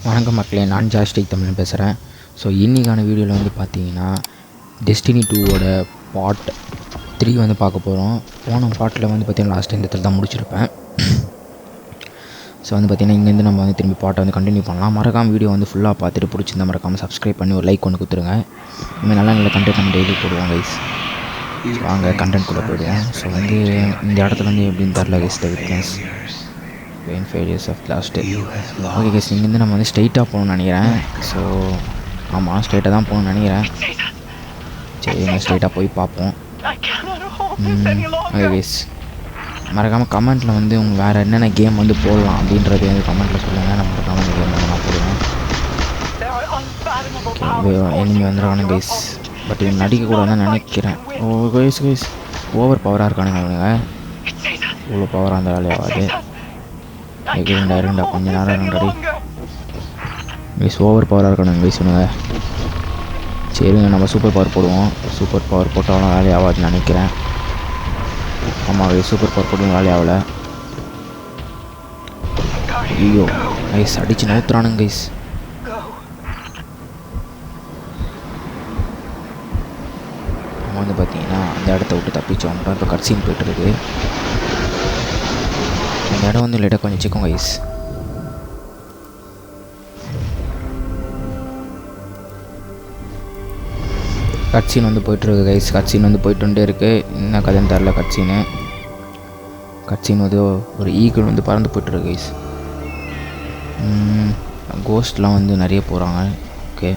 வணக்கம் மக்களே, நான் ஜாஸ்டிக் தமிழ் பேசுகிறேன். ஸோ இன்றைக்கான வீடியோவில் வந்து பார்த்தீங்கன்னா டெஸ்டினி 2ஓட பார்ட் 3 வந்து பார்க்க போகிறோம். போன பார்ட்டில் வந்து பார்த்திங்கன்னா லாஸ்ட் இந்த இடத்துல தான் முடிச்சிருப்பேன். ஸோ வந்து பார்த்திங்கன்னா இங்கேருந்து நம்ம வந்து திரும்பி பார்ட்டை வந்து கண்டினியூ பண்ணலாம். மறக்காமல் வீடியோ வந்து ஃபுல்லாக பார்த்துட்டு பிடிச்சிருந்தா மறக்காமல் சப்ஸ்கிரைப் பண்ணி ஒரு லைக் ஒன்று கொடுத்துருங்க. இனிமேல் நல்ல நல்ல கண்டென்ட் நம்ம டெய்லி போடுவோம் கைஸ். வாங்க கண்டென்ட் கூட போயிடுவோம். ஸோ வந்து இந்த இடத்துல வந்து எப்படின்னு தெரில guys. The witness pain failures of lost. Okay guys, இங்கேருந்து நம்ம வந்து ஸ்ட்ரைட்டாக போகணும்னு நினைக்கிறேன். ஸோ ஆமாம், ஸ்ட்ரைட்டாக தான் போகணும்னு நினைக்கிறேன். சரி, இங்கே ஸ்ட்ரைட்டாக போய் பார்ப்போம். ஓகே கைஸ், மறக்காமல் கமெண்ட்டில் வந்து உங்கள் வேறு என்னென்ன கேம் வந்து போடலாம் அப்படின்றது வந்து கமெண்ட்டில் சொல்லுங்கள். நம்ம மறக்காமல் இந்த கேம் வந்து நான் போடுவேன். Enemy வந்துடுவானு guys. பட் இவன் நடிக்கக்கூடாதுன்னு நினைக்கிறேன். ஓ கைஸ் கைஸ், ஓவர் பவராக இருக்கானுங்க இவனுங்க. இவ்வளோ பவராக அந்த வேலையாகாது. இருண்டா கொஞ்ச நேரம் ரெண்டடி கைஸ். ஓவர் பவராக இருக்கணும் கைஸ் இவனுங்க. சரிங்க, நம்ம சூப்பர் பவர் போடுவோம். சூப்பர் பவர் போட்டாலும் வேலையாகாதுன்னு நினைக்கிறேன். ஆமாம் கைஸ், சூப்பர் பவர் போட்டு வேலையாகலை. ஐயோ கைஸ், அடித்து நவுத்துறானுங்க கைஸ். நம்ம வந்து பார்த்தீங்கன்னா அந்த இடத்த விட்டு தப்பிச்சோம். இப்போ கட்சின்னு போய்ட்டுருக்கு. இந்த இடம் வந்து லேட்டாக கொஞ்சம் சிக்கும் கைஸ். கட்சின் வந்து போய்ட்டுருக்கு கைஸ். கட்சின் வந்து போய்ட்டுட்டே இருக்குது. என்ன கதைன்னு தெரில. கட்சின் வந்து ஒரு ஈகிள் வந்து பறந்து போய்ட்டுருக்கு கைஸ். கோஸ்ட்லாம் வந்து நிறைய போகிறாங்க. ஓகே,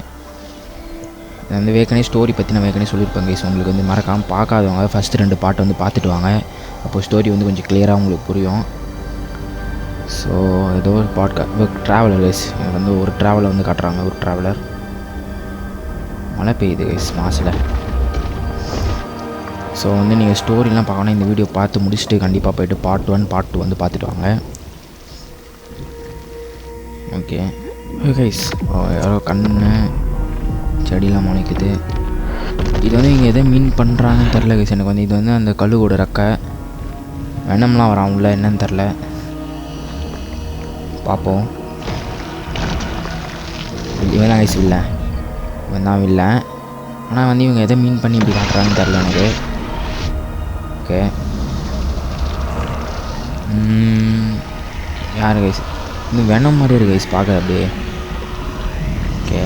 இது வந்து வேக்கனே ஸ்டோரி பற்றி நான் வேக்கனே சொல்லியிருப்பேன் கைஸ். உங்களுக்கு வந்து மறக்காமல் பார்க்காதவங்க ஃபஸ்ட்டு 2 பார்ட் வந்து பார்த்துட்டு வாங்க. அப்போது ஸ்டோரி வந்து கொஞ்சம் கிளியராக உங்களுக்கு புரியும். ஸோ ஏதோ ஒரு ட்ராவலர் கைஸ். எனக்கு வந்து ஒரு ட்ராவலர் வந்து காட்டுறாங்க. ஒரு ட்ராவலர். மழை பெய்யுது கைஸ் மாசில். ஸோ வந்து நீங்கள் ஸ்டோரிலாம் பார்க்கணும். இந்த வீடியோ பார்த்து முடிச்சுட்டு கண்டிப்பாக போய்ட்டு பார்ட் 1 பார்ட் 2 வந்து பார்த்துட்டு வாங்க. ஓகே கைஸ், யாரோ கண்ணு செடியெலாம் முளைக்குது. இது வந்து இங்கே எதை மீன் பண்ணுறாங்கன்னு தெரில கைஸ். எனக்கு வந்து இது வந்து அந்த கழுவோட ரெக்கை வெனம்லாம் வரான் உள்ள, என்னன்னு தெரில. பார்ப்போம். இவன் தான் கைஸ் இல்லை. இவன் தான் இல்லை. ஆனால் வந்து இவங்க எதை மீன் பண்ணி இப்படி காட்டுறாங்கன்னு தெரில எனக்கு. ஓகே, யார் கைஸ்? இன்னும் வெனம் மாதிரி இருக்கு கைஸ் பார்க்க அப்படியே. ஓகே,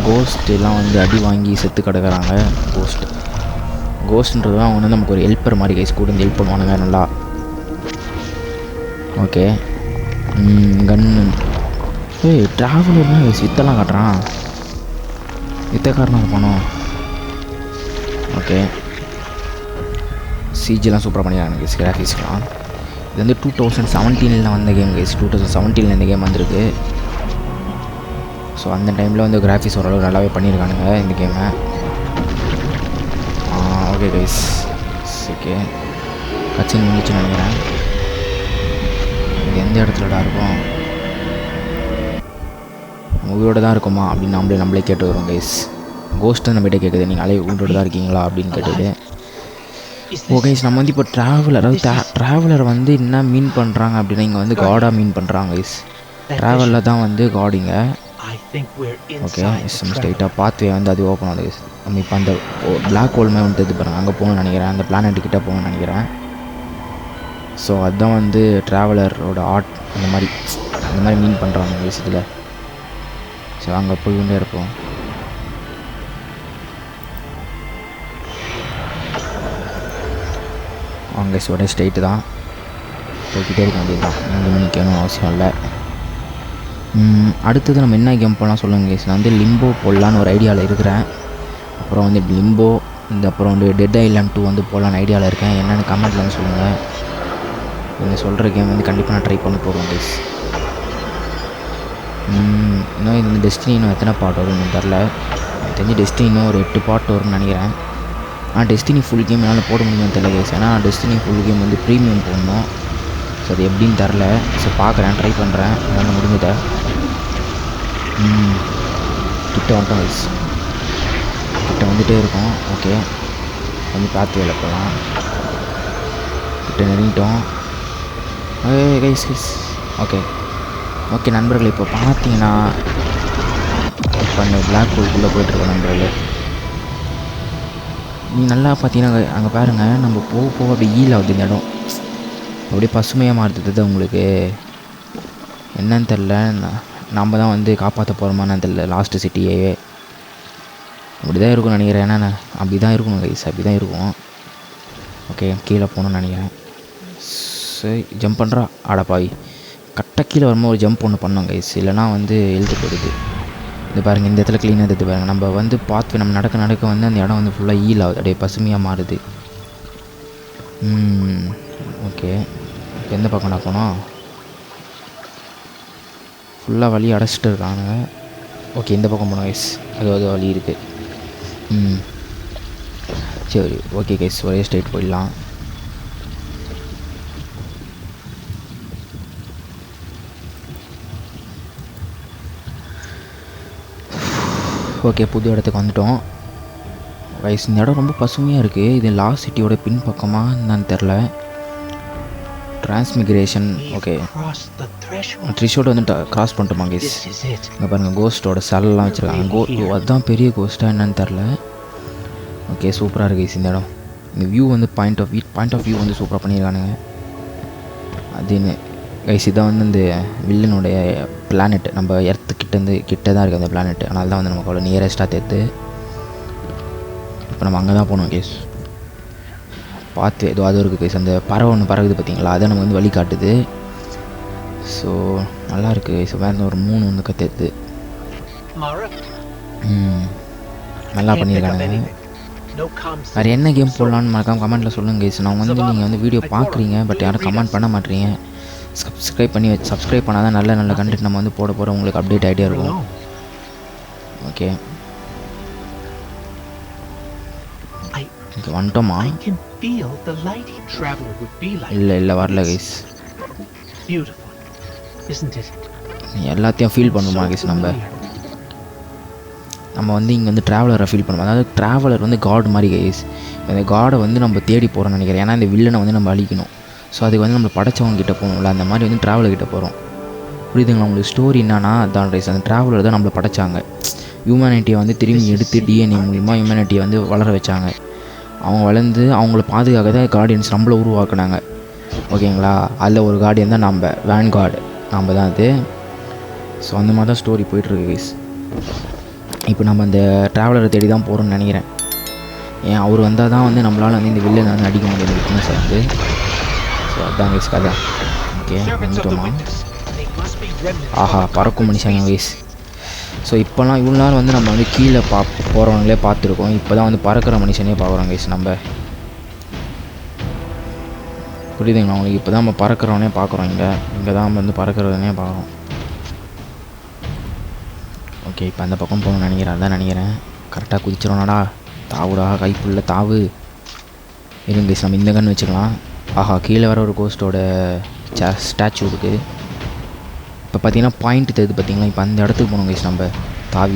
கோஸ்ட்லாம் வந்து அடி வாங்கி செத்து கிடக்குறாங்க. கோஸ்ட்ன்றது தான் அவங்க வந்து நமக்கு ஒரு ஹெல்ப்பர் மாதிரி கைஸ். கூட வந்து ஹெல்ப் பண்ணுவானுங்க நல்லா. ஓகே, கன்னு. ஏய், ட்ராவலர்னா கைஸ் வித்தெல்லாம் காட்டுறான். வித்தக்காரனாக இருப்பானோ. ஓகே, சிஜிலாம் சூப்பராக பண்ணிடுறாங்க கைஸ். கிராஃபிக்ஸ்லாம் இது வந்து 2017 வந்த கேம் கைஸ். 2017 இந்த கேம் வந்திருக்கு. ஸோ அந்த டைமில் வந்து கிராஃபிக்ஸ் ஓரளவு நல்லாவே பண்ணியிருக்கானுங்க இந்த கேமை. ஓகே கைஸ், ஓகே கட்சின் முடிச்சுன்னு நினைக்கிறேன். இது எந்த இடத்துலடா இருக்கும்? உயிரோடு தான் இருக்குமா அப்படின்னு நம்மளே கேட்டு வரோம் கைஸ். கோஸ்ட்டு நம்மகிட்ட கேட்குது, நீங்கள் உயிரோடு தான் இருக்கீங்களா அப்படின்னு கேட்டுது. ஓகே, நம்ம வந்து இப்போ ட்ராவலர் வந்து என்ன மீன் பண்ணுறாங்க அப்படின்னா இங்கே வந்து காடாக மீன் பண்ணுறாங்க கைஸ். ட்ராவலில் தான் வந்து காடிங்க. ஓகே, நம்ம ஸ்ட்ரைட்டாக பாத்வே வந்து அது ஓப்பன் ஆகுது கைஸ். நம்ம இப்போ அந்த பிளாக் ஹோல்மே வந்து இது பாருங்கள், அங்கே போகணும்னு நினைக்கிறேன். அந்த பிளானெட்டுக்கிட்ட போகணும்னு நினைக்கிறேன். ஸோ அதுதான் வந்து ட்ராவலரோட ஆர்ட். அந்த மாதிரி மீன் பண்ணுறாங்க கைஸ் இதில். ஸோ அங்கே போய்கிட்டே இருப்போம். அவங்க உடனே ஸ்ட்ரைட்டு தான் போய்கிட்டே இருக்க வேண்டியது தான். இங்கே நிற்கணும் அவசியம் இல்லை. அடுத்தது நம்ம என்ன கேம் போடலாம் சொல்லுங்கள் கைஸ். நான் வந்து லிம்போ போடலான்னு ஒரு ஐடியாவில் இருக்கிறேன். அப்புறம் வந்து லிம்போ அப்புறம் வந்து டெட் ஐலாண்ட் 2 வந்து போடலான்னு ஐடியாவில் இருக்கேன். என்னென்னு கமெண்ட்டில் வந்து சொல்லுங்கள். நீங்கள் சொல்கிற கேம் வந்து கண்டிப்பாக நான் ட்ரை பண்ணி போடுவேன் கைஸ். இன்னும் இந்த டெஸ்டினி இன்னும் எத்தனை பார்ட் வரும்னு தெரில. தெரிஞ்சு டெஸ்டினி இன்னும் ஒரு 8 பார்ட் வரும்னு நினைக்கிறேன். ஆனால் டெஸ்டினி ஃபுல் கேம் என்னால் போட முடியும்னு தெரியல கைஸ். ஏன்னா டெஸ்டினி ஃபுல் கேம் வந்து ப்ரீமியம் போடணும். ஸோ அது எப்படின்னு தெரில. ஸோ பார்க்குறேன், ட்ரை பண்ணுறேன். என்னால் முடிஞ்சதை. கிட்ட வந்துட்டோம் கைஸ். கிட்ட வந்துகிட்டே இருக்கும். ஓகே, வந்து பார்த்து வேலை போகலாம். கிட்ட நெருங்கிட்டோம். கைஸ் ஓகே ஓகே நண்பர்களே, இப்போ பார்த்தீங்கன்னா இப்போ அந்த பிளாக் ஹோல்குள்ளே போய்ட்டுருக்கோம் நண்பர்களே. நீ நல்லா பார்த்தீங்கன்னா அங்கே பாருங்கள், நம்ம போக போக அப்படியே ஈல் ஆகுது இந்த இடம், அப்படியே பசுமையாக மாறுது. உங்களுக்கு என்னன்னு தெரில, நம்ம தான் வந்து காப்பாற்ற போகிறோமான்னு தெரில. லாஸ்ட்டு சிட்டியே அப்படி தான் இருக்கும்னு நினைக்கிறேன். ஏன்னா அப்படி தான் இருக்கணும் கைஸ், அப்படி தான் இருக்கும். ஓகே கீழே போகணுன்னு நினைக்கிறேன். சரி ஜம்ப் பண்ணுறா ஆடப்பாவி. கரெக்டாக கீழே வரும்போது ஒரு ஜம்ப் ஒன்று பண்ணோம் கைஸ், இல்லைனா வந்து இழுத்து போயிடுது. இது பாருங்கள், இந்த இடத்துல க்ளீனாக எடுத்து பாருங்கள். நம்ம வந்து பார்த்து நம்ம நடக்க நடக்க வந்து அந்த இடம் வந்து ஃபுல்லாக ஈல் ஆகுது, அப்படியே பசுமையாக மாறுது. ஓகே இப்போ எந்த பக்கம் நான் போனோம்? ஃபுல்லாக வழி அடைச்சிட்டு இருக்காங்க. ஓகே இந்த பக்கம் போனோம் கைஸ், அது வழி இருக்குது. சரி ஓகே கைஸ், ஒரே ஸ்ட்ரைட் போயிடலாம். ஓகே புது இடத்துக்கு வந்துட்டோம் கைஸ். இந்த இடம் ரொம்ப பசுமையாக இருக்குது. இது லாஸ்ட் சிட்டியோட பின் பக்கமாக என்னன்னு தெரில. டிரான்ஸ்மிக்ரேஷன். ஓகே த்ரிஷோல்டு வந்து கிராஸ் பண்ணிட்டோமா கைஸ். இங்கே பாருங்கள் கோஸ்ட்டோட செல்லாம் வச்சுருக்காங்க. அதுதான் பெரிய கோஸ்ட்டாக என்னன்னு தெரில. ஓகே சூப்பராக இருக்குது கைஸ் இந்த இடம். இந்த வியூ வந்து பாயிண்ட் ஆஃப் வியூ வந்து சூப்பராக பண்ணியிருக்கானுங்க. அதுன்னு கைஸ் இதான் வந்து இந்த வில்லனுடைய பிளானெட். நம்ம கிட்டே தான் இருக்குது அந்த பிளானெட். அதனால தான் வந்து நமக்கு அவ்வளோ நியரஸ்ட்டாக தேர்த்து. இப்போ நம்ம அங்கே தான் போகணும் கைஸ். பார்த்து ஏதோ அது இருக்குது கைஸ். அந்த பறவை ஒன்று பறகுது பார்த்தீங்களா, அதை நம்ம வந்து வழி காட்டுது. ஸோ நல்லா இருக்குது கைஸ். வேறு ஒரு 3 வந்து கற்றுது. நல்லா பண்ணியிருக்கானுங்க. வேறு என்ன கேம் போடலான்னு மறக்காமல் கமெண்ட்டில் சொல்லுங்கள் கைஸ். நான் வந்து நீங்கள் வந்து வீடியோ பார்க்குறீங்க, பட் யாரும் கமெண்ட் பண்ண மாட்டேறீங்க. சப்ஸ்கிரைப் பண்ணால் தான் நல்ல கண்டென்ட் நம்ம வந்து போட போகிறோம், உங்களுக்கு அப்டேட் ஆகிட்டே இருக்கும். ஓகே வந்துட்டோமா? இல்லை வரல கைஸ். எல்லாத்தையும் ஃபீல் பண்ணுமா கைஸ். நம்ம வந்து இங்கே வந்து ட்ராவலரை ஃபீல் பண்ணுவோம். அதாவது ட்ராவலர் வந்து காட் மாதிரி கைஸ். அந்த காடை வந்து நம்ம தேடி போகிறோம்னு நினைக்கிறேன். ஏன்னா இந்த வில்லனை வந்து நம்ம அழிக்கணும். ஸோ அதுக்கு வந்து நம்ம படைச்சவங்க கிட்டே போகணும்ல, அந்த மாதிரி வந்து ட்ராவலர்கிட்ட போகிறோம். புரியுதுங்களா உங்களுக்கு? ஸ்டோரி என்னன்னா அதான் ரைஸ். அந்த ட்ராவலர் தான் நம்மளை படைச்சாங்க. ஹியூமனிட்டியை வந்து திரும்பி எடுத்து டிஎன்ஏ மூலிமா ஹியூமனிட்டியை வந்து வளர வச்சாங்க. அவங்க வளர்ந்து அவங்கள பாதுகாக்க தான் கார்டியன்ஸ் நம்மளை உருவாக்குனாங்க. ஓகேங்களா? அதில் ஒரு கார்டியன் தான் நம்ம வேன் கார்டு, நம்ம தான் அது. ஸோ அந்த மாதிரி தான் ஸ்டோரி போய்ட்டுருக்கு கைஸ். இப்போ நம்ம அந்த ட்ராவலரை தேடி தான் போகிறோம்னு நினைக்கிறேன். ஏன் அவர் வந்தால் தான் வந்து நம்மளால் வந்து இந்த வில்லனை வந்து அடிக்க முடியாது விட்னஸை வந்து. ஸோ அதுதான் கைஸ் கதை. ஓகே வந்துட்டோமா? ஆஹா பறக்கும் மனுஷங்க கைஸ். ஸோ இப்போலாம் இவ்வளோ நாள் வந்து நம்ம வந்து கீழே போகிறவங்களே பார்த்துருக்கோம். இப்போ தான் வந்து பறக்கிற மனுஷனே பார்க்குறோம் கைஸ். நம்ம புரியுதுங்களா உங்களுக்கு? இப்போ தான் நம்ம பறக்கிறவனே பார்க்குறோம். இங்கே தான் வந்து பறக்கிறவனே பார்க்குறோம். ஓகே இப்போ அந்த பக்கம் போகணும்னு நினைக்கிறேன். கரெக்டாக குதிச்சிடணும்டா. தாவுடா கைப்புள்ள தாவு. இருங்க கைஸ், நம்ம இந்த கன்று வச்சுக்கலாம். ஆஹா கீழே வர ஒரு கோஸ்ட்டோட ஸ்டாச்சு இருக்குது. இப்போ பார்த்தீங்கன்னா பாயிண்ட் தெரியுது பார்த்தீங்களா? இப்போ அந்த இடத்துக்கு போகணும் கைஸ். நம்ம தாவி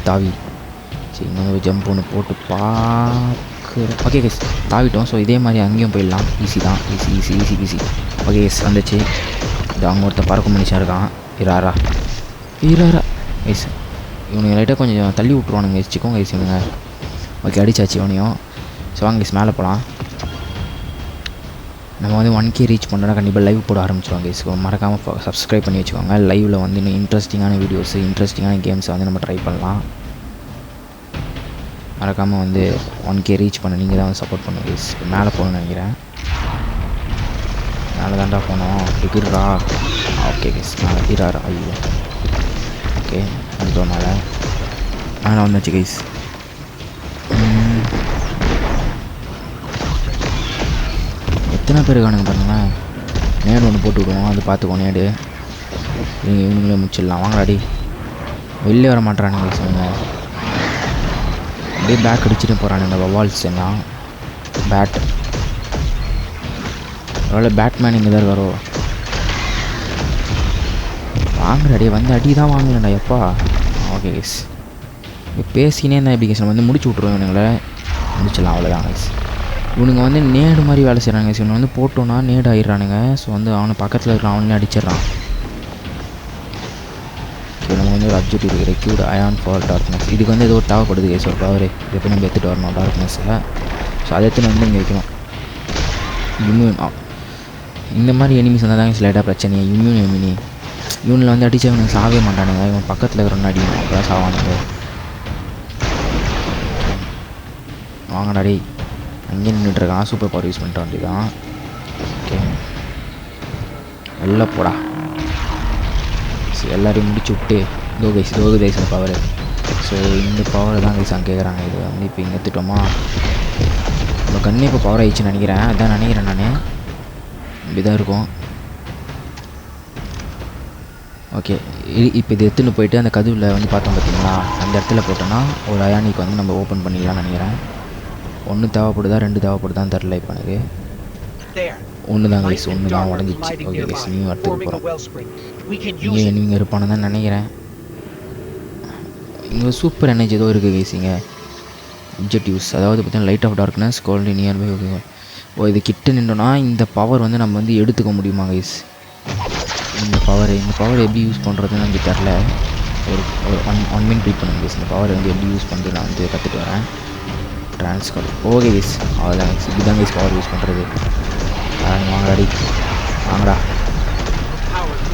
சரி இன்னொரு ஜம்ப் ஒன்று போட்டு பார்க்குறோம். Okay guys தாவிட்டோம். ஸோ இதே மாதிரி அங்கேயும் போயிடலாம். ஈஸி தான், ஈஸி. ஓகே கைஸ் வந்துச்சு. இது அங்கே ஒருத்தர் பறக்கும் மனுஷன் இருக்கான். இராரா கைஸ். இவனுங்க லைட்டாக கொஞ்சம் தள்ளி விட்ருவானுங்க வச்சுக்கோங்க கைஸ் இவனுங்க. ஓகே அடிச்சாச்சு இவனையும். ஸோ வாங்க கைஸ் மேலே போகலாம். நம்ம வந்து 1K ரீச் பண்ணுறோன்னா கண்டிப்பாக லைவ் போட ஆரம்பிச்சிடுவோம் கைஸ். மறக்காமல் சப்ஸ்கிரைப் பண்ணி வச்சுக்கோங்க. லைவில் வந்து இன்னும் இன்ட்ரெஸ்டிங்கான வீடியோஸு, இன்ட்ரெஸ்டிங்கான கேம்ஸை வந்து நம்ம ட்ரை பண்ணலாம். மறக்காமல் வந்து 1K ரீச் பண்ண நீங்கள் தான் வந்து சப்போர்ட் பண்ணுங்க கைஸ். மேலே போகணும்னு நினைக்கிறேன். மேலே தான்டா போனோம். எகிர்றா. ஓகே கைஸ் மேலே எகிராரா. ஐயோ ஓகே வந்துட்டோம். மேலே வந்துச்சு கைஸ். எத்தனை பேர் காணுங்க பாருங்களேன். நேடு ஒன்று போட்டு விடுவோம், அது பார்த்துக்கோ. நேடு இவனுங்களே முடிச்சிடலாம். வாங்கலாடி. வெளிலே வர மாட்டானுங்க கைஸ். அப்படியே பேக் அடிச்சுட்டு போகிறானுங்க வவால்ஸ் எல்லாம். பேட் எவ்வளோ பேட்மேன் இங்கே தான் இருக்காரோ. வாங்குறாடி வந்து அடி தான் வாங்கலடா எப்பா. ஓகே கைஸ் பேசினே இருந்தால் எப்படி கைஸ் நம்ம வந்து முடிச்சு விட்ருவோம். இவனுங்களை முடிச்சிடலாம், அவ்வளோதான் கைஸ். இவனுங்க வந்து நேடு மாதிரி வேலை செய்கிறாங்க கைஸ். இவனை வந்து போட்டோன்னா நேடு ஆயிடுறானுங்க. ஸோ வந்து அவனை பக்கத்தில் இருக்கிற அவனே அடிச்சிடறான். ஒரு அப்ஜெக்ட் இருக்குது, ரெக்யூட் அயான் ஃபார் டார்க்னஸ். இதுக்கு வந்து ஏதோ ஒரு தேவைப்படுது கைஸ், ஒரு பவர். இதை போய் நம்ம எடுத்துகிட்டு வரணும் டார்க்னஸில். ஸோ அதை எடுத்துன்னு வந்து இங்கே வைக்கணும். இம்யூன் இந்த மாதிரி எனிமிஸ் வந்தால் தாங்க ஸ்லைட்டாக பிரச்சனையே. எமினி இவனில் வந்து அடித்தா இவனுக்கு சாவே மாட்டானுங்க. இவன் பக்கத்தில் இருக்கிற அடிக்கணும், அப்போ தான் சாவானுங்க. வாங்கடா டே, அங்கேயே நின்றுட்டுருக்கான். சூப்பர் பவர் யூஸ் பண்ணிட்டு வந்துதான். ஓகே, வெளில போடா. எல்லோரையும் முடிச்சு விட்டு தோகு கைஸ் பவர். ஸோ இந்த பவரை தான் கைஸ் அங்கே கேட்குறாங்க. இது வந்து இப்போ இங்கே எடுத்துட்டோமா, நம்ம கண்ணே இப்போ பவர் ஆகிடுச்சுன்னு நினைக்கிறேன். அதான் நினைக்கிறேன் நான். இப்படிதான் இருக்கும். ஓகே, இப்போ இது எடுத்துன்னு போயிட்டு அந்த கதவில் வந்து பார்த்தோம் பார்த்தீங்களா, அந்த இடத்துல போட்டோன்னா ஒரு அயானிக்கு வந்து நம்ம ஓப்பன் பண்ணிடலாம்னு நினைக்கிறேன். 1 தேவைப்படுதா 2 தேவைப்படுதான்னு தெரில. இப்போ எனக்கு 1 தான் கைஸ், 1 தான் உடஞ்சிச்சு. ஓகே கைஸ், நீயும் வரத்துக்கு போகிறோம். இங்கே நீங்கள் இருப்பானு தான் நினைக்கிறேன். இங்கே சூப்பர் எனர்ஜி ஏதோ இருக்குது கைஸ். இங்கே அப்ஜெக்டிவ்ஸ், அதாவது பார்த்தீங்கன்னா light of darkness cold nearby. Okay, இது கிட்ட நின்றோன்னா இந்த பவர் வந்து நம்ம வந்து எடுத்துக்க முடியுமா கைஸ்? இந்த பவர் எப்படி யூஸ் பண்ணுறதுன்னு எனக்கு தெரில. ஒரு 1 மினிட் வெயிட் பண்ணுங்க கைஸ். இந்த பவர் வந்து எப்படி யூஸ் பண்ணுறது நான் வந்து கற்றுட்டு வரேன். ட்ரான்ஸ்கர். ஓகே கைஸ், அவ்வளோதான் கைஸ். இப்படிதான் கைஸ் பவர் யூஸ் பண்ணுறது. வாங்கடாடி, வாங்கடா.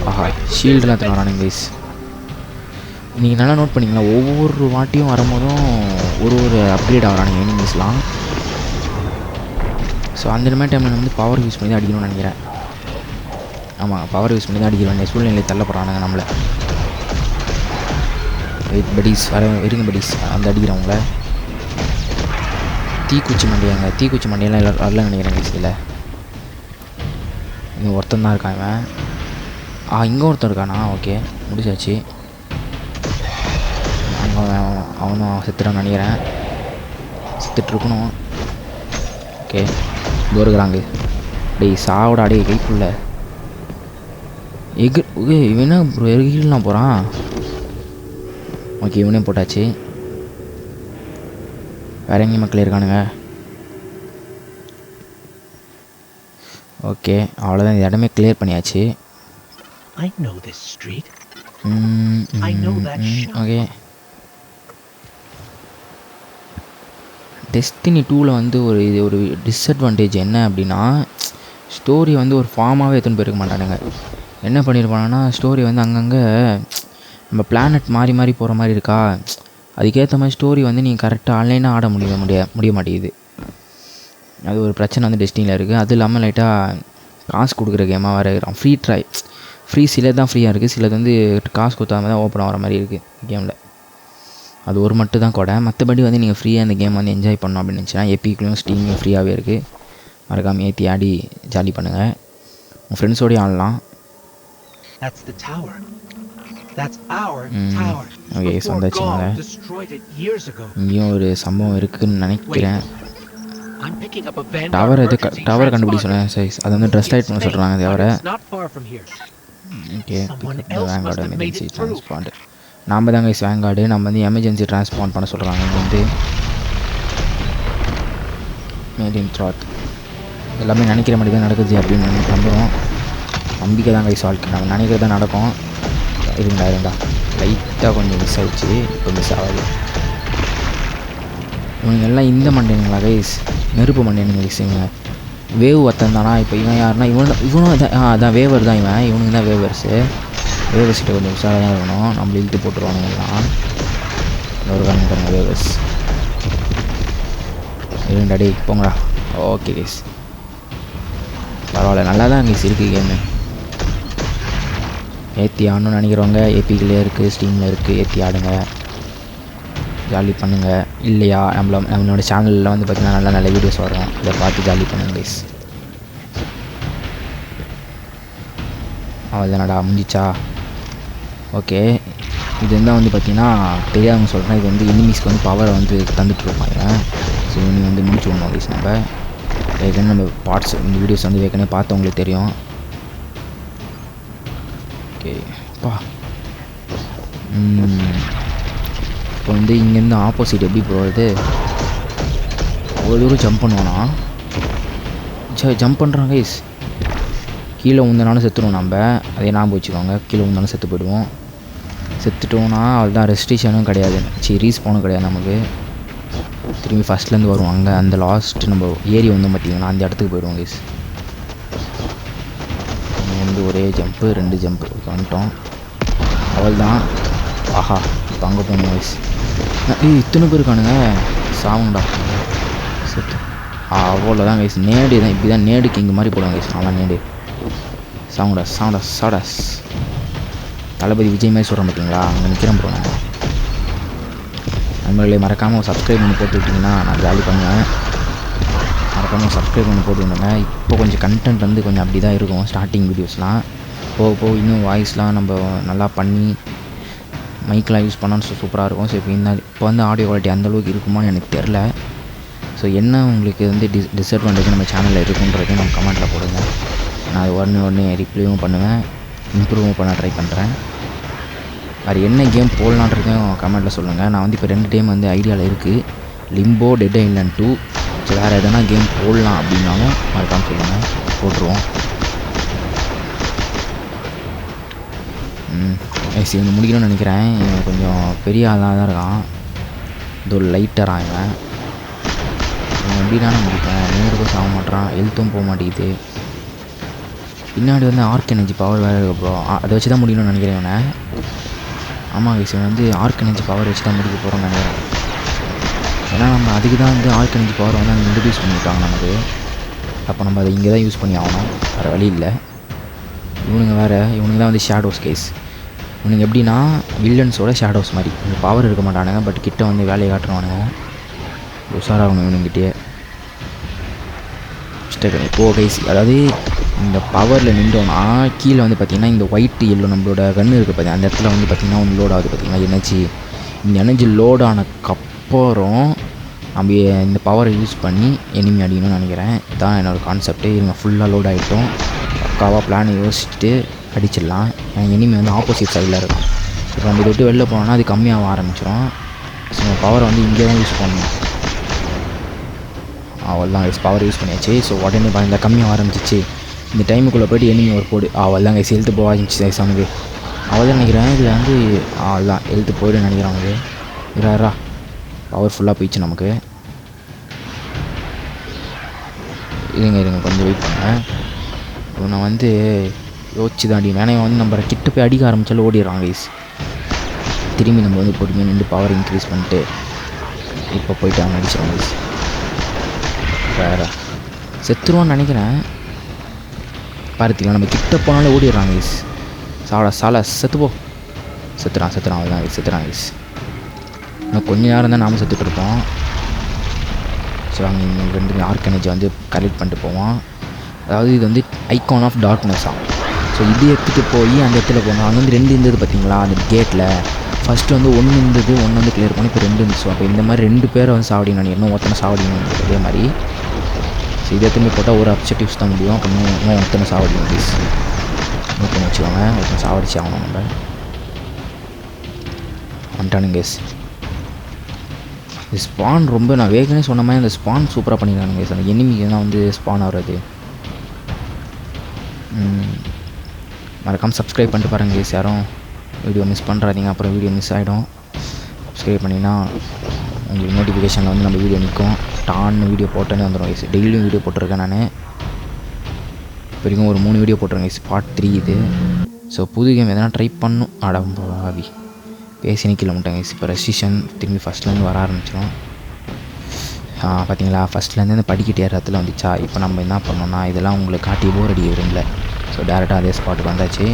ஆஹா, ஷீல்டெலாம் எடுத்துன்னு வரானுங்க கைஸ். நீங்கள் நல்லா நோட் பண்ணிங்களா, ஒவ்வொரு வாட்டியும் வரும்போதும் ஒரு அப்கிரேட் ஆகிறானுங்க எனிமீஸ்லாம். ஸோ அந்த மாதிரி டைமில் வந்து பவர் யூஸ் பண்ணி தான் அடிக்கணும்னு நினைக்கிறேன். ஆமாம், பவர் யூஸ் பண்ணி தான் அடிக்க வேண்டிய சூழ்நிலை தள்ளப்படுறானுங்க நம்மளை. வெயிட் படிஸ், இருங்க படிஸ், அந்த அடிக்கிறவங்கள. தீக்குச்சி மண்டியெல்லாம் வரல நினைக்கிறேன் கைஸ். இதில் இங்கே ஒருத்தன் தான் இருக்கான் இவன். இங்கே ஒருத்தன் இருக்கானா? ஓகே, முடிச்சாச்சு. அவனும் செத்துட்டான்னு நினைக்கிறேன். செத்துட்ருக்கணும். ஓகே, இதோ இருக்கிறாங்க. டேய் சாவோட அடைய கைக்குள்ள இவனா ப்ரோ எகிலாம் போகிறான். ஓகே, இவனே போட்டாச்சு. வேற எங்கேயும் மக்கள் இருக்கானுங்க. ஓகே, அவ்வளோதான். இந்த இடமே கிளியர் பண்ணியாச்சு. ஓகே, டெஸ்டினி 2ல் வந்து ஒரு டிஸ்அட்வான்டேஜ் என்ன அப்படின்னா, ஸ்டோரி வந்து ஒரு ஃபார்மாகவே எடுத்துன்னு போயிருக்க மாட்டானுங்க. என்ன பண்ணியிருப்பாங்கன்னா, ஸ்டோரி வந்து அங்கங்கே நம்ம பிளானட் மாறி போகிற மாதிரி இருக்கா, அதுக்கேற்ற மாதிரி ஸ்டோரி வந்து நீங்கள் கரெக்டாக ஆன்லைனாக ஆட முடிய மாட்டேங்குது. அது ஒரு பிரச்சனை வந்து டெஸ்டினியில் இருக்குது. அது இல்லாமல் லைட்டாக காசு கொடுக்குற கேமாக வேறு இருக்கிறான். ஃப்ரீ சிலது தான் ஃப்ரீயாக இருக்குது, சிலது வந்து காசு கொடுத்தாம தான் ஓப்பன் ஆகிற மாதிரி இருக்குது கேமில். அது ஒரு மட்டும் தான் கூட. மற்றபடி வந்து நீங்கள் ஃப்ரீயாக இந்த கேம் வந்து என்ஜாய் பண்ணணும் அப்படின்னு நினச்சினா எப்பிக்லையும் ஸ்டீம்லையும் ஃப்ரீயாகவே இருக்குது. மறக்காமல் ஏற்றி ஆடி ஜாலி பண்ணுங்கள். உங்கள் ஃப்ரெண்ட்ஸோடய ஆடலாம். ஓகே, வந்தாச்சுங்க. இங்கேயும் ஒரு சம்பவம் இருக்குதுன்னு நினைக்கிறேன். டவர் கண்டுபிடி சொன்னேன் சைஸ். அது வந்து ட்ரெஸ் லைட் பண்ண சொல்கிறாங்க தவிர. Okay, vanguard emergency transponder. நாம் தாங்க கைஸ் வேங்கார்டு. நம்ம வந்து எமர்ஜென்சி டிரான்ஸ்பாண்ட் பண்ண சொல்கிறாங்க. இங்கே வந்து மேட் இன் த்ராத் எல்லாமே நினைக்கிற மாதிரி தான் நடக்குது அப்படின்னு நம்புகிறோம். நம்பிக்கை தான் கைஸ் வாழ்க்கை. நம்ம நினைக்கிறது தான் நடக்கும். இருந்தா லைட்டாக கொஞ்சம் மிஸ் ஆகிடுச்சு. இப்போ மிஸ் ஆகாது. இவங்க எல்லாம் இந்த மண்டேனுங்களா கைஸ்? நெருப்பு மண்டேனுங்க கைஸ். இவங்க வேவ் ஒருத்தன் தானா? இப்போ இவன் யாருன்னா இவனும் அதான் வேவர் தான். இவனுக்கு தான் வேவர்ஸ்கிட்ட கொஞ்சம் உஷாராக தான் இருக்கணும். நம்மள இழுத்து போட்டுருவானுங்கலாம். ஒரு காரணம் பாருங்கள் வேவர்ஸ். இருங்கடா டே போங்கடா. ஓகே கைஸ், பரவாயில்ல, நல்லா தான் கைஸ் இருக்குது கேமு. ஏற்றி ஆடணும்னு நினைக்கிறவங்க ஏபிக்கிலே இருக்குது, ஸ்டீமில் இருக்குது, ஏற்றி ஆடுங்க, ஜாலி பண்ணுங்கள். இல்லையா நம்மளோட சேனலில் வந்து பார்த்திங்கன்னா நல்ல வீடியோஸ் வரும், இதை பார்த்து ஜாலி பண்ணுங்க கைஸ். அவ்வளோதானடா, முடிஞ்சிச்சா? ஓகே, இது இருந்தால் வந்து பார்த்திங்கன்னா தெரியாதவங்க சொல்கிறேன். இது வந்து எனிமீஸ்க்கு வந்து பவரை வந்து தந்துட்டுருப்பாங்க. ஸோ நீ வந்து முடிச்சு விடணும் கைஸ். நம்ம ஏற்கனவே நம்ம பார்ட்ஸ் இந்த வீடியோஸ் வந்து ஏற்கனவே பார்த்தவங்களுக்கு தெரியும். ஓகே பா, இப்போ வந்து இங்கேருந்து ஆப்போசிட் எப்படி போகிறது? அவ்வளோ தூரம் ஜம்ப் பண்ணுவானா? ஜம்ப் பண்ணுறான் கைஸ். கீழே உந்தனாலும் செத்துடுவோம் நம்ம, அதே ஞாபகம் வச்சுக்கோங்க. கீழே உந்தாலும் செத்து போயிடுவோம். செத்துட்டோன்னா அதுதான் ரெஸ்ட்ரிக்ஷனும் கிடையாது, ரீஸ்பானும் கிடையாது நமக்கு. திரும்பி ஃபஸ்ட்லேருந்து வருவோம். அங்கே அந்த லாஸ்ட் நம்ம ஏரி வந்து பார்த்திங்கன்னா அந்த இடத்துக்கு போயிடுவோம் கைஸ். வந்து ஒரே ஜம்ப்பு 2 ஜம்ப்பு வந்துட்டோம். அவள் தான். ஆஹா இப்போ அங்கே போகணும் கைஸ். இத்தனை பேர் இருக்கானுங்க, சாவுங்கடா செத்து. அவ்வளோதான் கைஸ். நேடு தான் இப்படி தான் நேடுக்கு இங்கே மாதிரி போடுவாங்க கைஸ். நல்லா நேடு சாவுங்கடா சாவுடா சாடாஸ். தளபதி விஜய் மாதிரி சொல்கிறேன் பார்த்தீங்களா, அங்கே நிற்கிறேன் ப்ரோ. நான் நண்பர்களே மறக்காமல் சப்ஸ்கிரைப் பண்ணி போட்டு விட்டிங்கன்னா நான் ஜாலி பண்ணுவேன். மறக்காமல் சப்ஸ்கிரைப் பண்ணி போட்டு விடுங்க. இப்போ கொஞ்சம் கண்டென்ட் வந்து கொஞ்சம் அப்படி தான் இருக்கும் ஸ்டார்டிங் வீடியோஸ்லாம். போக போக இன்னும் வாய்ஸ்லாம் நம்ம நல்லா பண்ணி மைக்கெலாம் யூஸ் பண்ணால் சூப்பராக இருக்கும். ஸோ இப்போ வந்து ஆடியோ குவாலிட்டி அந்தளவுக்கு இருக்குமான்னு எனக்கு தெரில. ஸோ என்ன உங்களுக்கு வந்து டிஸ்அட்வான்டேஜ் நம்ம சேனலில் இருக்குன்றதையும் நம்ம கமெண்ட்டில் போடுங்க. நான் அது உடனே ரிப்ளைவும் பண்ணுவேன், இம்ப்ரூவும் பண்ண ட்ரை பண்ணுறேன். அது என்ன கேம் போடலான்றதையும் கமெண்ட்டில் சொல்லுங்கள். நான் வந்து இப்போ 2 கேம் வந்து ஐடியாவில் இருக்குது, லிம்போ, டெட் ஐலண்ட் 2. ஸோ வேறு எதனா கேம் போடலாம் அப்படின்னாலும் மறக்காமல் சொல்லுங்கள், போட்டுருவோம். இவங்க முடிக்கணும்னு நினைக்கிறேன். இவன் கொஞ்சம் பெரிய ஆளாக தான் இருக்கான், இது ஒரு லைட்டராக. இவன் எப்படி தானே முடிப்பேன், நேருக்கும் சாக மாட்டான், ஹெல்த்தும் போக மாட்டேங்குது. பின்னாடி வந்து ஆர்க் எனர்ஜி பவர் வேறு இருக்கு ப்ரோ, அதை வச்சு தான் முடிக்கணும்னு நினைக்கிறேன் இவனை. ஆமாம் கைஸ், இவன் வந்து ஆர்க் எனர்ஜி பவர் வச்சு தான் முடிக்க போகிறோம்னு நினைக்கிறேன். ஏன்னா நம்ம அதுக்கு தான் வந்து ஆர்க் எனர்ஜி பவர் வந்து அங்கே இன்ட்ரடியூஸ் பண்ணிவிட்டாங்க நமக்கு. அப்போ நம்ம அதை இங்கே தான் யூஸ் பண்ணி ஆகணும், வேறு வழி இல்லை. இவனுங்க தான் வந்து ஷேடோஸ் கைஸ். இவனுங்க எப்படின்னா வில்லன்ஸோட ஷேடோஸ் மாதிரி, இங்கே பவர் இருக்க மாட்டானுங்க, பட் கிட்ட வந்து வேலையை காட்டுறவானுங்க. உஷாராகணும் இவனுங்கிட்டே. ஓ கைஸ், அதாவது இந்த பவரில் நின்றோன்னா கீழே வந்து பார்த்திங்கன்னா இந்த ஒயிட் எல்லோ நம்மளோட கன்று இருக்குது பார்த்திங்கன்னா, அந்த இடத்துல வந்து பார்த்திங்கன்னா ஒன்று லோட் ஆகுது பார்த்திங்கன்னா எனர்ஜி. இந்த எனர்ஜி லோட் ஆனதுக்கப்புறம் நம்ம இந்த பவரை யூஸ் பண்ணி எனிமி அடிக்கணும்னு நினைக்கிறேன். இதுதான் என்னோடய கான்செப்ட்டு. இவங்க ஃபுல்லாக லோட் ஆகிட்டோம், பக்காவாக பிளானை யோசிச்சுட்டு அடிச்சிடலாம். எனிமி வந்து ஆப்போசிட் சைடில் இருக்கும். இப்போ நம்ம இதை விட்டு வெளில போனோம்னா அது கம்மியாக ஆரம்பிச்சிடும். ஸோ நம்ம பவரை வந்து இங்கே தான் யூஸ் பண்ணணும். அவள் தான் கைஸ் பவர் யூஸ் பண்ணியாச்சு. ஸோ உடனே இந்த கம்மியாக ஆரம்பிச்சிச்சு. இந்த டைமுக்குள்ளே போய்ட்டு எனிமி ஒரு போடு. அவள் தான் கைஸ் ஹெல்த்து போக ஆரம்பிச்சு கைஸ் அவனுக்கு. அவள் தான் நினைக்கிறேன் இதில் வந்து அவள் தான் ஹெல்த்து போய்ட்டு நினைக்கிறேன் அவனுக்கு. இரா பவர் ஃபுல்லாக போயிடுச்சு நமக்கு. இருங்க கொஞ்சம் வெயிட் பண்ணேன். நான் வந்து யோசிச்சு தான் அடிக்கணும். ஏன்னா வந்து நம்ம கிட்ட போய் அடிக்க ஆரம்பித்தாலும் ஓடிடுறான் கைஸ். திரும்பி நம்ம வந்து பொறுமையாக நின்று பவர் இன்க்ரீஸ் பண்ணிட்டு இப்போ போய்ட்டு அவன் அடிச்சிடும் கைஸ். வேறு செத்துருவான்னு நினைக்கிறேன். பார்த்திங்களா, நம்ம கிட்ட போனாலும் ஓடிடுறாங்க கைஸ். சாலை செத்துப்போ. செத்துறான் அவன் கைஸ், செத்துறான் கைஸ். இன்னும் கொஞ்சம் நேரம் தான் நாம் செத்துட்ருப்போம். ஸோ அங்கே இங்கே 2 ஆர்க் எனர்ஜி வந்து கலெக்ட் பண்ணிட்டு போவோம். அதாவது இது வந்து ஐகான் ஆஃப் டார்க்னஸ் ஆகும். ஸோ இது எடுத்துகிட்டு போய் அந்த இடத்துல போகணும். அங்கே வந்து 2 இருந்தது பார்த்தீங்களா அந்த கேட்டில். ஃபஸ்ட்டு வந்து 1 இருந்தது, 1 வந்து கிளியர் பண்ணி இப்போ 2 இருந்துச்சு. அப்போ இந்த மாதிரி 2 பேரை வந்து சாவடிக்கணும், இன்னும் ஒருத்தனை சாவடிக்கணும் அதே மாதிரி. ஸோ இதை திரும்பி போட்டால் ஒரு அப்ஜெக்டிவ்ஸ் தான் முடியும். அப்போ இன்னும் ஒருத்தனை சாவடிக்கணும் ப்ளீஸ். நோக்கி வச்சுக்கோங்க, ஒருத்தனை சாவடிச்சு ஆகணும் நம்ம. வந்துட்டானுங்க கேஸ். இந்த ஸ்பான் ரொம்ப நான் வேகனே சொன்ன மாதிரி அந்த ஸ்பான் சூப்பராக பண்ணிடுறானுங்க கேஸ். அந்த எனிமிக்கு தான் வந்து ஸ்பான் ஆகிறது. மறக்காமல் சப்ஸ்கிரைப் பண்ணிட்டு பாருங்கள் கேஸ். யாரும் வீடியோ மிஸ் பண்ணுறாதீங்க, அப்புறம் வீடியோ மிஸ் ஆகிடும். சப்ஸ்கிரைப் பண்ணிங்கன்னா உங்களுக்கு நோட்டிஃபிகேஷனில் வந்து நம்ம வீடியோ நிற்கும். டான்னு வீடியோ போட்டோன்னே வந்துடும் கேஸ். டெய்லியும் வீடியோ போட்டிருக்கேன் நான். இப்போ வரைக்கும் ஒரு 3 வீடியோ போட்டிருக்கேன் கேஸ். பார்ட் 3 இது. ஸோ புது கேம் எதனா ட்ரை பண்ணும். ஆவி பேசி நிற்கல மாட்டேன் கேஸ். இப்போ ரெஸ்ட்ரிக்ஷன் திரும்பி ஃபஸ்ட்லேருந்து வர ஆரம்பிச்சிடும். பார்த்தீங்களா, ஃபஸ்ட்லேருந்து இந்த படிக்கட்டு ஏறத்தில் வந்துச்சா. இப்போ நம்ம என்ன பண்ணோம்னா இதெல்லாம் உங்களுக்கு காட்டி போர் அடிக்க விரும்பல. ஸோ டேரெக்டாக அதே ஸ்பாட்டுக்கு வந்தாச்சு.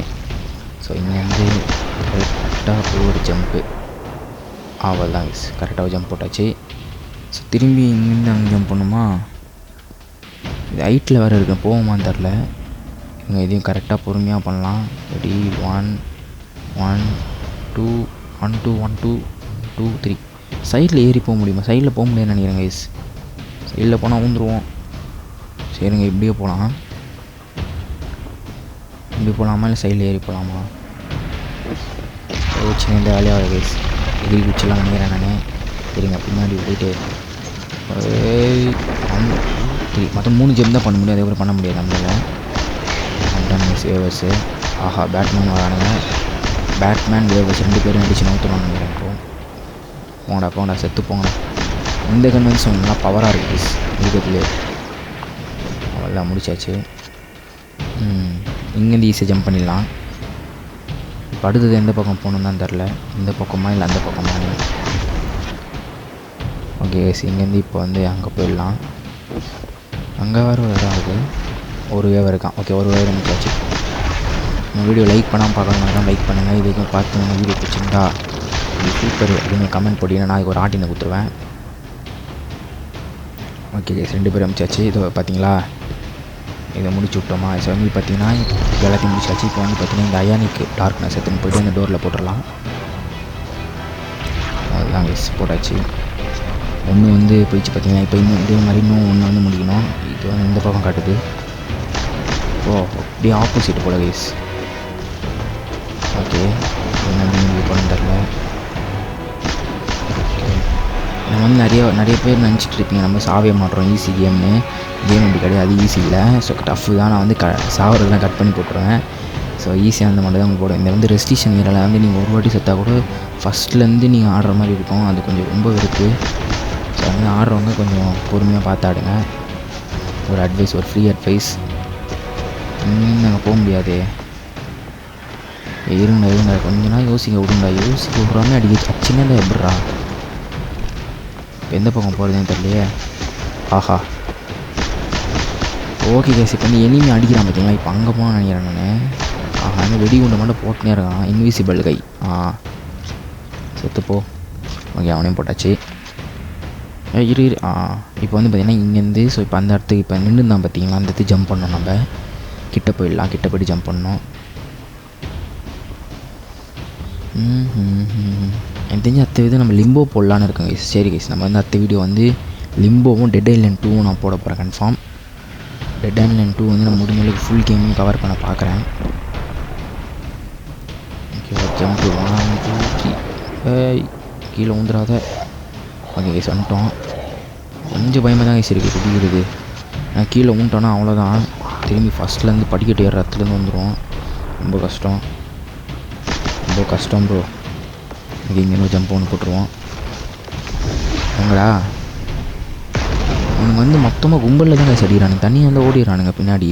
ஸோ இங்கேருந்து கரெக்டாக ஒரு ஜம்ப்பு. அவள் தான் கைஸ், கரெக்டாக ஜம்ப் போட்டாச்சு. ஸோ திரும்பி இங்கேருந்து அங்கே ஜம்ப் பண்ணுமா. இது ஹைட்டில் வேறு இருக்கு, போகுமான்னு தெரில. இவங்க இதையும் கரெக்டாக பொறுமையாக பண்ணலாம். ரெடி 1 1 2 1 2 1 2 2 3. சைடில் ஏறி போக முடியுமா? சைடில் போக முடியாதுன்னு நினைக்கிறேன் கைஸ். சைடில் போனால் ஊந்துருவோம். சரிங்க, இப்படியே போகலாம். இப்படி போகலாமா இல்லை சைடில் ஏறி போகலாமா? சின்ன இந்த வேலையாக கைஸ். எதிரி குச்சிலாம் நினைக்கிறேன் நான். சரிங்க, பின்னாடி போயிட்டு மொத்தம் 3 ஜெம் தான் பண்ண முடியும், அதே கூட பண்ண முடியாது நம்மளால். சேவர்ஸு. ஆஹா, பேட்மேன் வரானுங்க. பேட்மேன் வேவர்ஸ் 2 பேரும் அடிச்சு நோத்துவான்னு நினைக்கிறேன். இப்போ போங்கடா செத்து போங்கடா. இந்த கன் வந்து நல்லா பவராக இருக்குது இருக்கிறதுலே. அவ்வளோதான் முடிச்சாச்சு. இங்கேருந்து ஈஸியாக ஜம்ப் பண்ணிடலாம். இப்போ அடுத்தது எந்த பக்கம் போகணுன்னு தான் தெரில. இந்த பக்கமா இல்லை அந்த பக்கமா? ஓகே இங்கேருந்து இப்போ வந்து அங்கே போயிடலாம். அங்கே வேறு ஒரு இடம் இருக்குது. ஒரு வேவ் இருக்கான். ஓகே ஒரு வேவ் முடிச்சாச்சு. இந்த வீடியோ லைக் பண்ணாமல் பார்க்கணும் லைக் பண்ணுங்கள். இதுக்கும் பார்த்து வீடியோ பிடிச்சிருந்தா இது சூப்பர் அப்படின்னு கமெண்ட் போட்டிங்கன்னா நான் ஒரு ஆட்டினை கொடுத்துருவேன். ஓகே 2 பேரும் முடிச்சாச்சு. இது பார்த்தீங்களா, இதை முடிச்சு விட்டோமா? ஸோ வந்து பார்த்தீங்கன்னா எல்லாத்தையும் முடிச்சாச்சு. இப்போ வந்து பார்த்தீங்கன்னா இந்த அயானிக் டார்க்னஸ் எடுத்துன்னு போய்ட்டு இந்த டோரில் போட்டுடலாம். அதுதான் போட்டாச்சு. ஒன்று வந்து போயிடுச்சு பார்த்தீங்கன்னா. இப்போ இன்னும் இதே மாதிரி இன்னும் ஒன்று வந்து முடிக்கணும். இது வந்து இந்த பக்கம் காட்டுது. அப்படியே ஆப்போசிட் போல கைஸ். ஓகே என்ன பண்ணு தெரில. நம்ம வந்து நிறைய பேர் நினச்சிட்டு இருப்பீங்க நம்ம சாவே மாட்டுறோம் ஈஸி கேம்னு. கேம் அப்படி கிடையாது, ஈஸி இல்லை. ஸோ டஃப்பு தான். நான் வந்து சாவறதுலாம் கட் பண்ணி போட்டுருவேன். ஸோ ஈஸியாக வந்து மட்டும் தான் உங்களுக்கு போடுவேன். இந்த வந்து ரெஸ்ட்ரிக்ஷன் ஏரியாவில் வந்து நீங்கள் ஒரு வாட்டி செத்தால் கூட ஃபஸ்ட்லேருந்து நீங்கள் ஆடுற மாதிரி இருக்கும். அது கொஞ்சம் ரொம்ப வெறுப்பு. ஸோ வந்து ஆடுறவங்க கொஞ்சம் பொறுமையாக பார்த்து ஆடுங்க. ஒரு அட்வைஸ், ஒரு ஃப்ரீ அட்வைஸ். நாங்கள் போக முடியாது. இருங்க கொஞ்ச நாள் யோசிக்க விட்றாமே அடிக்க சின்னதாக எப்படிறா. எந்த பக்கம் போகிறதுன்னு தெரியலையே. ஆஹா ஓகே கேஸ். இப்போ வந்து எனிமி அடிக்கிறான் பார்த்தீங்களா. இப்போ அங்கே போனால் நினைக்கிறேன் நான். ஆஹா அந்த வெடிகுண்டை மட்டும் போட்டுனே இருக்கான். இன்விசிபிள் கை. செத்துப்போ. ஓகே அவனையும் போட்டாச்சு. இரு. இப்போ வந்து பார்த்திங்கன்னா இங்கேருந்து ஸோ இப்போ அந்த இடத்துக்கு இப்போ நின்று தான் பார்த்தீங்களா அந்த இடத்துக்கு ஜம்ப் பண்ணோம். நம்ம கிட்ட போயிடலாம். கிட்ட போய்ட்டு ஜம்ப் பண்ணோம். எனக்கு தெரிஞ்சு அடுத்த வீடியோ நம்ம லிம்போ போடலான்னு இருக்கோம் கைஸ். சரி கைஸ் நம்ம வந்து அடுத்த வீடியோ வந்து லிம்போவும் டெட் ஐலண்ட் 2 நான் போட போகிறேன் கன்ஃபார்ம். டெட் ஐலண்ட் 2 வந்து நான் முடிஞ்சளவுக்கு ஃபுல் கேமையும் கவர் பண்ண பார்க்குறேன். ஓகே ஜம்ப் 1 2 3 கீழே ஊந்துடாத. ஓகே கைஸ் வந்துட்டோம். கொஞ்சம் பயமாக தான் கைஸ் இருக்குது குடிக்கிறது. நான் கீழே ஊன்ட்டோன்னா அவ்வளோதான். திரும்பி ஃபஸ்ட்லேருந்து படிக்கட்டு ஏற இடத்துலேருந்து வந்துடும். ரொம்ப கஷ்டம் ப்ரோ. இங்கே இங்கே ஜம்ப் ஒன்று போட்டுருவோம். அவங்களா அவனுங்க வந்து மொத்தமாக கும்பலில் தான் கைஸ் அடிக்கிறானுங்க. தனியாக வந்து ஓடிடுறானுங்க பின்னாடி.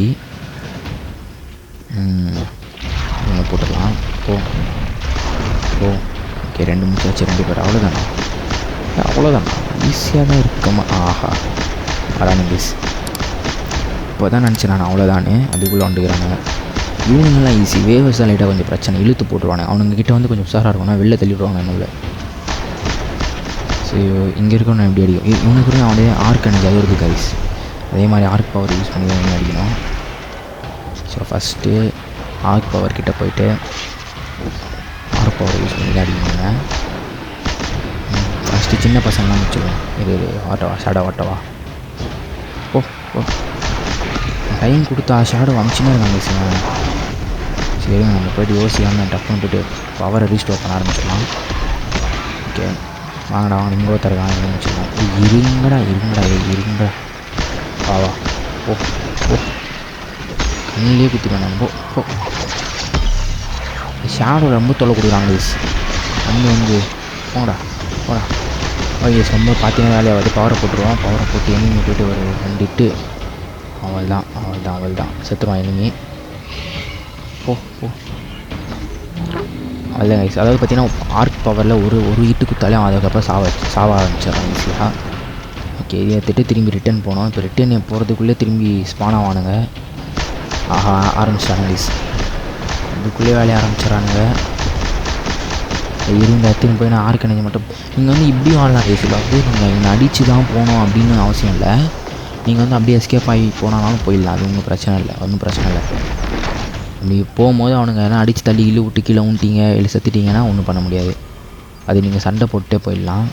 இவங்க போட்டுடலாம். ஓ ஓகே 2 முடிச்சாச்சு. 2 பேர் அவ்வளோதானா ஈஸியாக தான் இருக்கமா. ஆஹா அதானே கைஸ். இப்போ தான் நினச்சேன் நான் அவ்வளோதானே. அதுக்குள்ளே வந்துக்கிறாங்க. இவனுங்கெல்லாம் ஈஸி. வேவர்ஸ் தான் லைட்டாக கொஞ்சம் பிரச்சனை. இழுத்து போட்டுருவாங்க. அவனுங்க கிட்ட வந்து கொஞ்சம் உஷாராக இருக்கணும். வெளில தள்ளிவிடுவாங்க என்னுள்ள. ஸோ இங்கே இருக்கணும் எப்படி அடிக்கும். இவனுக்கு அவனே ஆர்க் எனக்கு அது இருக்குது கைஸ். அதே மாதிரி ஆர்க் பவர் யூஸ் பண்ணி தான் அடிக்கணும். ஸோ ஃபஸ்ட்டு ஆர்க் பவர் கிட்டே போயிட்டு ஆர்க் பவர் யூஸ் பண்ணி தான் அடிக்கணுங்க. ஃபஸ்ட்டு சின்ன பசங்களாம் முடிச்சிடுவோம். இது ஷேடோ ஓ டைம் கொடுத்தா ஷேடோ அமிச்சுன்னா இருக்காங்க சார். சரிங்க நம்ம போய்ட்டு யோசிக்காமல் டக்குன்னு போய்ட்டு பவரை ரீஸ்டோர் பண்ண ஆரம்பிச்சிடலாம். ஓகே வாங்கடா நீங்கள் ஒருத்தருக்காங்க ஆரம்பிச்சிடலாம். இருங்கடா வா ஓ கண்ணிலே குத்திடுவேன் நம்ம. ஷேடோ ரொம்ப தொல்லை கொடுக்குறாங்க வந்து போடா ஓகே ரொம்ப பார்த்தீங்கன்னா வேலையாவது பவரை போட்டுருவோம். பவரை போட்டு எனிமி போய்ட்டு ஒரு 2 இட்டு அவள் தான் செத்துருவான் எனிமி. அதுதான் கைஸ். அதாவது பார்த்தீங்கன்னா ஆர்க் பவரில் ஒரு இட்டு குத்தாலே அதுக்கப்புறம் சாவ ஆரம்பிச்சிடறான் ஈஸியாக. ஓகே இதை எடுத்துகிட்டு திரும்பி ரிட்டன் போனோம். இப்போ ரிட்டன் போகிறதுக்குள்ளே திரும்பி ஸ்பான் ஆவானுங்க. ஆரம்பிச்சிட்டாங்க கைஸ். இதுக்குள்ளே வேலையை ஆரம்பிச்சிடறானுங்க. இருந்த இடத்துக்கு போய் நான் ஆர்க் அணைஞ்சு மட்டும் நீங்கள் வந்து இப்படியும் ஆடலாம் கைஸ். வந்து நீங்கள் இங்கே அடித்து தான் போகணும் அப்படின்னு அவசியம் இல்லை. நீங்கள் வந்து அப்படியே எஸ்கேப் ஆகி போனாலும் போயிடலாம். அது ஒன்றும் பிரச்சனை இல்லை. அப்படி போகும்போது அவனுங்க எல்லாம் அடித்து தள்ளி விட்டு கீழே ஊன்ட்டிங்க இல்லை செத்துட்டிங்கன்னா ஒன்றும் பண்ண முடியாது. அது நீங்கள் சண்டை போட்டுட்டே போயிடலாம்.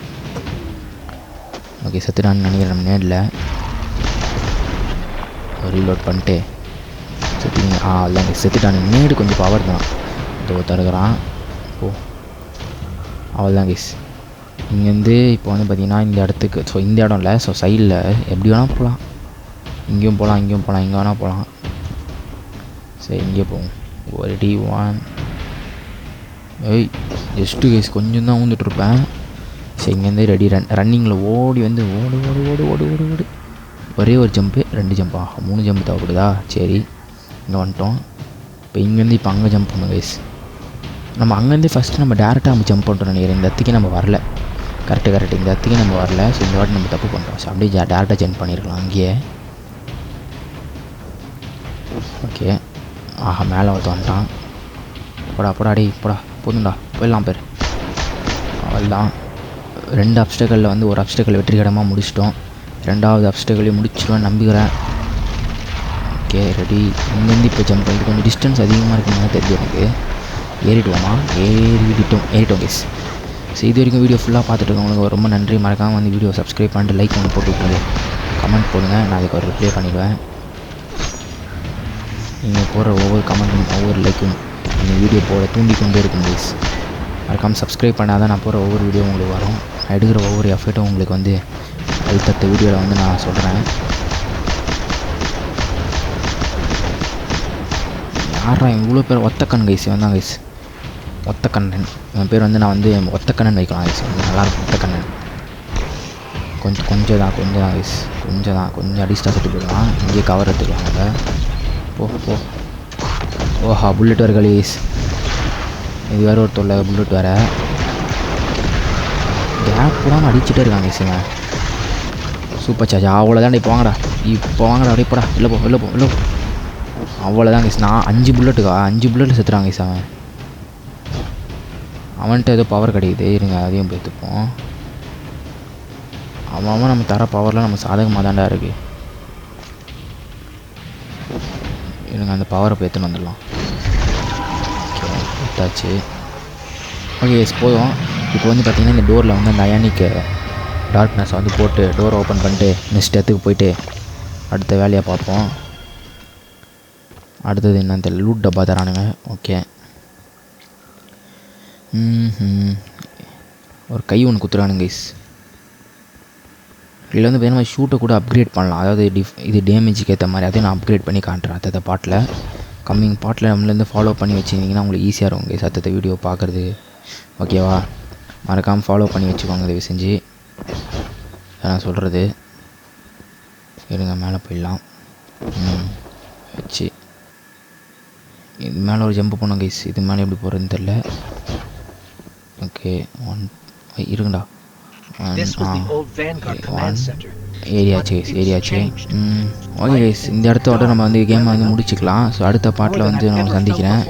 ஓகே செத்துட்டான்னு நினைக்கிறேன் நம்ம நேரில் ரீலோட் பண்ணிட்டு செத்துட்டீங்க. அதுதான் செத்துட்டானு. நேடு கொஞ்சம் பவர் தான் தருகிறான். அவ்வளோதான் கைஸ். இங்கேருந்து இப்போ வந்து பார்த்திங்கன்னா இந்த இடத்துக்கு ஸோ இந்த இடம் இல்லை. ஸோ சைடில் எப்படி வேணால் போகலாம். இங்கேயும் போகலாம் எங்கே வேணால் போகலாம். சரி இங்கே போவோம். ஒரு D1 ஏய் ஜஸ்ட்டு கைஸ் கொஞ்சம் தான் ஊந்துட்டுருப்பேன். சரி இங்கேருந்து ரெடி ரன்னிங்கில் ஓடி வந்து ஓடு ஓடு ஓடு ஓடு ஓடு ஓடு ஒரே ஒரு ஜம்ப்பு 2 ஜம்பா 3 ஜம்ப் தேவைப்படுதா? சரி இங்கே வந்துட்டோம். இப்போ இங்கேருந்து இப்போ அங்கே ஜம்ப் பண்ணணும் கைஸ். நம்ம அங்கேருந்து ஃபஸ்ட்டு நம்ம டேரெக்டாக நம்ம ஜம்ப் பண்ணுறோம் நினைக்கிறேன். இந்த இடத்துக்கே நம்ம வரல. கரெக்டு இந்த இடத்துக்கே நம்ம வரல. ஸோ இந்த வாட்டி நம்ம தப்பு பண்ணுறோம். ஸோ அப்படியே டேரெக்டாக ஜம்ப் பண்ணியிருக்கலாம் அங்கேயே. ஓகே ஆஹா மேலே ஒருத்த வந்துட்டான். போடா டேய் போடா போதும்டா போயிடலாம் பேர். அவள்தான் 2 அப்ஸ்டக்கலில் வந்து ஒரு அப்ஸ்டக்கல் வெற்றிகரமாக முடிச்சிட்டோம். 2வது அப்ஸ்டக்கலையும் முடிச்சிடுவேன் நம்புகிறேன். Okay ready. இங்கேருந்து இப்போ ஜம்ப் பண்ணிட்டு கொஞ்சம் டிஸ்டன்ஸ் அதிகமாக இருக்குன்னு தெரிஞ்சு எனக்கு. ஏறிட்டோம் கேஸ். ஸோ இது வரைக்கும் வீடியோ ஃபுல்லாக பார்த்துட்டு இருக்கவங்களுக்கு ரொம்ப நன்றி. மறக்காமல் வந்து வீடியோ சப்ஸ்கிரைப் பண்ணிட்டு லைக் ஒன்று போட்டு விட்டுருங்க. கமெண்ட் போடுங்க, நான் அதுக்கு ஒரு ரிப்ளை பண்ணிவிடுவேன். நீங்கள் போடுற ஒவ்வொரு கமெண்ட்டும் ஒவ்வொரு லைக்கும் இந்த வீடியோ போட தூண்டிக்கொண்டே இருக்கும் ப்ளீஸ். மறக்காமல் சப்ஸ்கிரைப் பண்ணால் தான் நான் போகிற ஒவ்வொரு வீடியோ உங்களுக்கு வரும். நான் எடுக்கிற ஒவ்வொரு எஃபர்ட்டும் உங்களுக்கு வந்து அடுத்தடுத்த வீடியோவில் வந்து நான் சொல்கிறேன். யாரா இவ்வளோ பேர் ஒத்தக்கண் கைஸ் வந்தான் கைஸ். ஒத்தக்கண்ணன் என் பேர் வந்து நான் வந்து ஒத்தக்கண்ணன் வைக்கலாம் கைஸ். வந்து நல்லாயிருக்கும் ஒத்தக்கண்ணன். கொஞ்சம் தான் கைஸ். கொஞ்சம் அடிஸ்டாக செட்டு போயிடலாம். இங்கேயே கவர் எடுத்துக்கலாங்க. போ ஓஹா புல்லட் வேறு கைஸ். இது வேறு ஒரு தொல்லை புல்லட் வேறு. கேப் போடாமல் அடிச்சுட்டே இருக்காங்க கைஸுங்க. சூப்பர் சார்ஜ் அவ்வளோதான். இப்போ வாங்கடா அப்படியே போடா. இல்லை போ அவ்வளோதான் கைஸ். நான் 5 புல்லட்டு செத்துறாங்க கைஸ். அவன்கிட்ட ஏதோ பவர் கிடைக்குது. இருங்க அதையும் பார்த்துப்போம். அவன் நம்ம தர பவரில் நம்ம சாதகமாக தாண்டா இருக்குது. இருங்க அந்த பவரை போய் எடுத்துன்னு வந்துடலாம். ஓகே எடுத்தாச்சு. ஓகே போதும். இப்போ வந்து பார்த்திங்கன்னா இந்த டோரில் வந்து அந்த அயானிக் டார்க்னஸ் வந்து போட்டு டோரை ஓப்பன் பண்ணிட்டு நெக்ஸ்ட் இடத்துக்கு போயிட்டு அடுத்த வேலையை பார்ப்போம். அடுத்தது என்னன்னு தெரியல. லூட் டப்பா தரானுங்க. ஓகே ஒரு கை ஒன்று குத்துறானுங்க கைஸ். இதில் வந்து பார்த்தீங்கன்னா ஷூட்டை கூட அப்கிரேட் பண்ணலாம். அதாவது இது டேமேஜுக்கு ஏற்ற மாதிரி அதையும் நான் அப்கிரேட் பண்ணி காட்டுறேன் அடுத்த பாட்டில். கம்மிங் பாட்டில் நம்மளேருந்து ஃபாலோ பண்ணி வச்சுருந்தீங்கன்னா உங்களுக்கு ஈஸியாக இருக்கும் கைஸ் அடுத்த வீடியோ பார்க்குறது. ஓகேவா? மறக்காமல் ஃபாலோ பண்ணி வச்சுக்கோங்க தயவு செஞ்சு. நான் சொல்கிறது இருங்க மேலே போயிடலாம். வச்சு இது மேலே ஒரு ஜம்ப் பண்ணோம் கைஸ். இது மேலே எப்படி போகிறதுன்னு தெரில. ஓகே இருக்குண்டா. ஏரியாச்சு. ஓகே கைஸ் இந்த இடத்தோட நம்ம வந்து கேமை வந்து முடிச்சுக்கலாம். ஸோ அடுத்த பாட்டில் வந்து நான் சந்திக்கிறேன்.